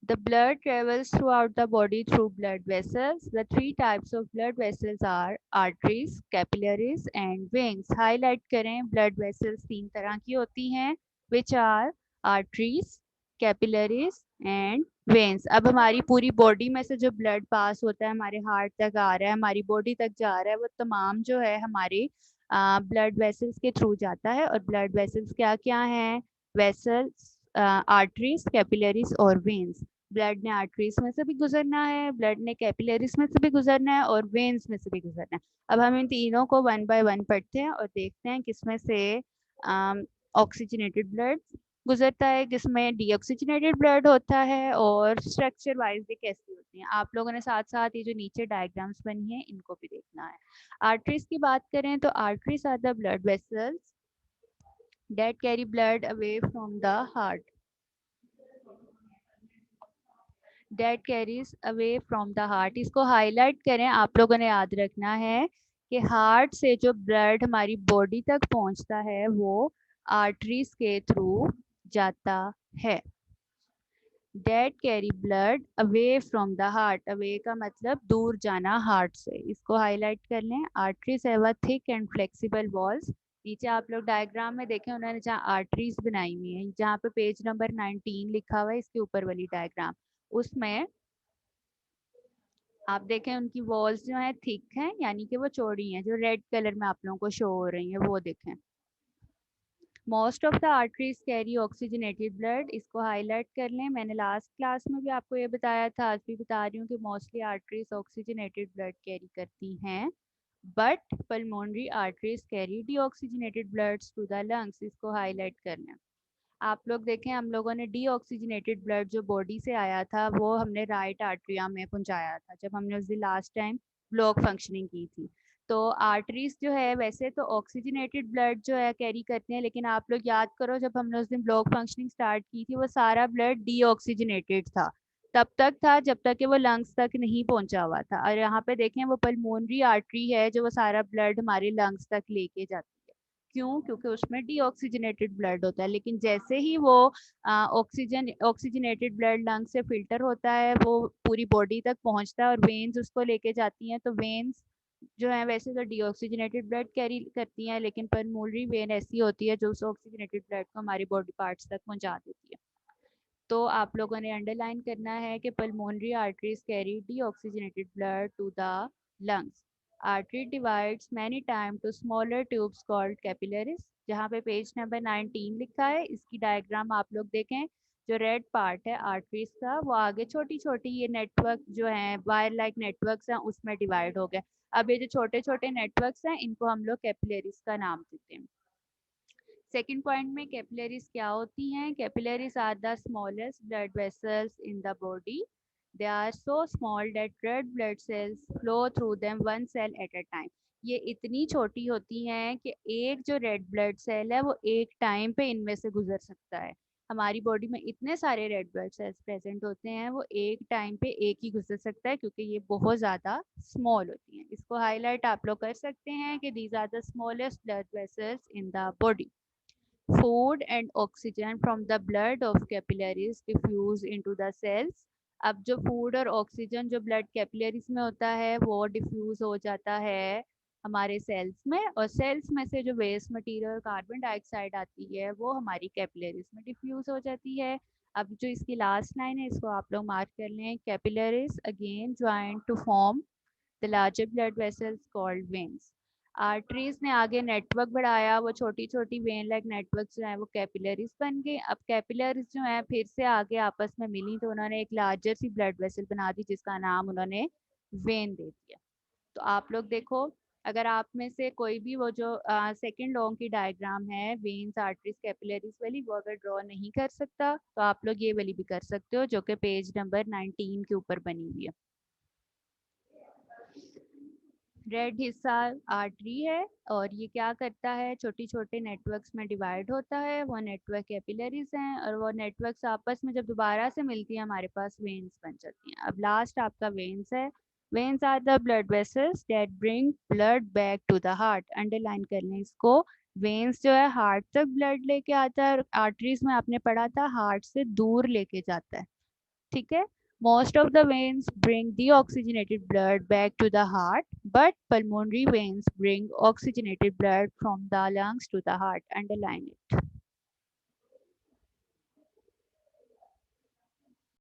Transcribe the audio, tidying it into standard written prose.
The blood travels throughout the body through blood vessels. The three types of blood vessels are arteries, capillaries and veins. Highlight करें blood vessels तीन तरह की होती हैं, which are arteries, capillaries and veins. अब हमारी पूरी body में से जो ब्लड पास होता है हमारे हार्ट तक आ रहा है, हमारी बॉडी तक जा रहा है, वो तमाम जो है हमारे ब्लड वेसल्स के थ्रू जाता है। और ब्लड वेसल्स क्या क्या हैं? वेसल्स, आर्टरीज, कैपिलरीज और वेन्स। ब्लड ने आर्टरीज में से भी गुजरना है, ब्लड ने कैपिलरीज में से भी गुजरना है और वेन्स में से भी गुजरना है। अब हम इन तीनों को वन बाय वन पढ़ते हैं और देखते हैं किसमें से ऑक्सीजनेटेड ब्लड गुजरता है, किसमें डीऑक्सीजनेटेड ब्लड होता है और स्ट्रक्चर वाइज ये कैसी होती हैं। आप लोगों ने साथ साथ ये जो नीचे डायग्राम्स बनी है इनको भी देखना है। आर्टरीज की बात करें तो arteries are the blood vessels that carry blood away from the heart, that carries away from the heart। इसको हाईलाइट करें, आप लोगों ने याद रखना है कि हार्ट से जो ब्लड हमारी बॉडी तक पहुंचता है वो आर्टरीज के थ्रू जाता है। That carry blood away from the heart. Away का मतलब दूर जाना हार्ट से। इसको हाईलाइट कर लें। Arteries have a thick and flexible walls. नीचे आप लोग डायग्राम में देखें, उन्होंने जहाँ आर्टरीज बनाई हुई है, जहाँ पे पेज नंबर 19 लिखा हुआ है इसके ऊपर वाली डायग्राम, उसमें आप देखें उनकी वॉल्स जो है थिक हैं, यानी कि वो चौड़ी हैं, जो रेड कलर में आप लोगों को शो हो रही है वो देखें। Most of the arteries carry oxygenated blood. इसको हाईलाइट कर लें। मैंने लास्ट क्लास में भी आपको ये बताया था, आज भी बता रही हूँ कि mostly arteries oxygenated blood carry करती हैं, but pulmonary arteries carry deoxygenated bloods to the lungs. इसको हाईलाइट कर लें। आप लोग देखें, हम लोगों ने डीऑक्सीजनेटेड ब्लड जो बॉडी से आया था वो हमने राइट आर्टरिया में पहुंचाया था जब हमने उस दिन लास्ट टाइम ब्लॉक फंक्शनिंग की थी। तो आर्टरीज जो है वैसे तो ऑक्सीजनेटेड ब्लड जो है कैरी करते हैं, लेकिन आप लोग याद करो जब हमने उस दिन ब्लॉक फंक्शनिंग स्टार्ट की थी वो सारा ब्लड डीऑक्सीजनेटेड था। तब तक था जब तक कि वो लंग्स तक नहीं पहुंचा हुआ था। और यहाँ पे देखें वो पल्मोनरी आर्टरी है जो वो सारा ब्लड हमारे लंग्स तक लेके जाती है। क्यों? क्योंकि उसमें डीऑक्सीजनेटेड ब्लड होता है। लेकिन जैसे ही वो ऑक्सीजनेटेड ब्लड लंग से फिल्टर होता है वो पूरी बॉडी तक पहुंचता है और वेन्स उसको लेके जाती हैं। तो वेन्स जो है वैसे तो डीऑक्सीजनेटेड ब्लड कैरी करती हैं, लेकिन पल्मोनरी वेन ऐसी होती है जो उस ऑक्सीजनेटेड ब्लड को हमारी बॉडी पार्ट्स तक पहुंचा देती है। तो आप लोगों ने अंडरलाइन करना है कि pulmonary arteries carry deoxygenated blood to the lungs. Artery divides many time to smaller tubes called capillaries. जहाँ पे पेज नंबर 19 लिखा है, इसकी डायग्राम आप लोग देखें। जो रेड पार्ट है आर्टरीज का वो आगे छोटी छोटी ये नेटवर्क जो है वायर लाइक नेटवर्क्स हैं उसमें डिवाइड हो गया। अब ये जो छोटे छोटे नेटवर्क्स हैं इनको हम लोग कैपिलरीज का नाम देते हैं। सेकेंड पॉइंट में कैपिलरीज क्या होती हैं? Capillaries are the smallest blood vessels in the body. They are so small that red blood cells flow through them one cell at a time. ये इतनी छोटी होती हैं कि एक जो रेड ब्लड सेल है वो एक टाइम पे इनमें से गुजर सकता है। हमारी बॉडी में इतने सारे रेड ब्लड सेल्स प्रेजेंट होते हैं, वो एक टाइम पे एक ही गुजर सकता है क्योंकि ये बहुत ज़्यादा स्मॉल होती हैं। इसको हाईलाइट आप लोग कर सकते हैं कि these are the smallest blood vessels in the body. Food and oxygen from the blood of capillaries diffuse into the cells। अब जो फूड और ऑक्सीजन जो ब्लड कैपिलरीज में होता है वो डिफ्यूज हो जाता है हमारे सेल्स में, और सेल्स में से जो वेस्ट मटेरियल कार्बन डाइऑक्साइड आती है वो हमारी कैपिलरीज में डिफ्यूज हो जाती है। अब जो इसकी लास्ट लाइन है इसको आप लोग मार्क कर लें। Capillaries again join to form the larger blood vessels called veins. Arteries ने आगे नेटवर्क बढ़ाया, वो छोटी छोटी वेन लाइक नेटवर्क जो है वो कैपिलरीज बन गए। अब कैपिलरीज जो है फिर से आगे आपस में मिली तो उन्होंने एक लार्जर सी ब्लड वेसल बना दी जिसका नाम उन्होंने वेन दे दिया। तो आप लोग देखो, अगर आप में से कोई भी वो जो सेकेंड लॉन्ग की डायग्राम है वेन्स आर्टरीज कैपिलरीज वाली वो अगर ड्रॉ नहीं कर सकता तो आप लोग ये वाली भी कर सकते हो जो कि पेज नंबर 19 के ऊपर बनी हुई है। रेड हिस्सा आर्टरी है और ये क्या करता है, छोटी छोटे नेटवर्क्स में डिवाइड होता है। वो नेटवर्क कैपिलरीज हैं और वो नेटवर्क्स आपस में जब दोबारा से मिलती है हमारे पास वेन्स बन जाती हैं। अब लास्ट आपका वेन्स है। Veins are the blood vessels that bring blood back to the heart. Underline कर लें इसको। वेन्स जो है हार्ट तक ब्लड लेके आता है और आर्टरीज में आपने पढ़ा था हार्ट से दूर लेके जाता है। ठीक है। Most of the veins bring deoxygenated blood back to the heart, but pulmonary veins bring oxygenated blood from the lungs to the heart. Underline it.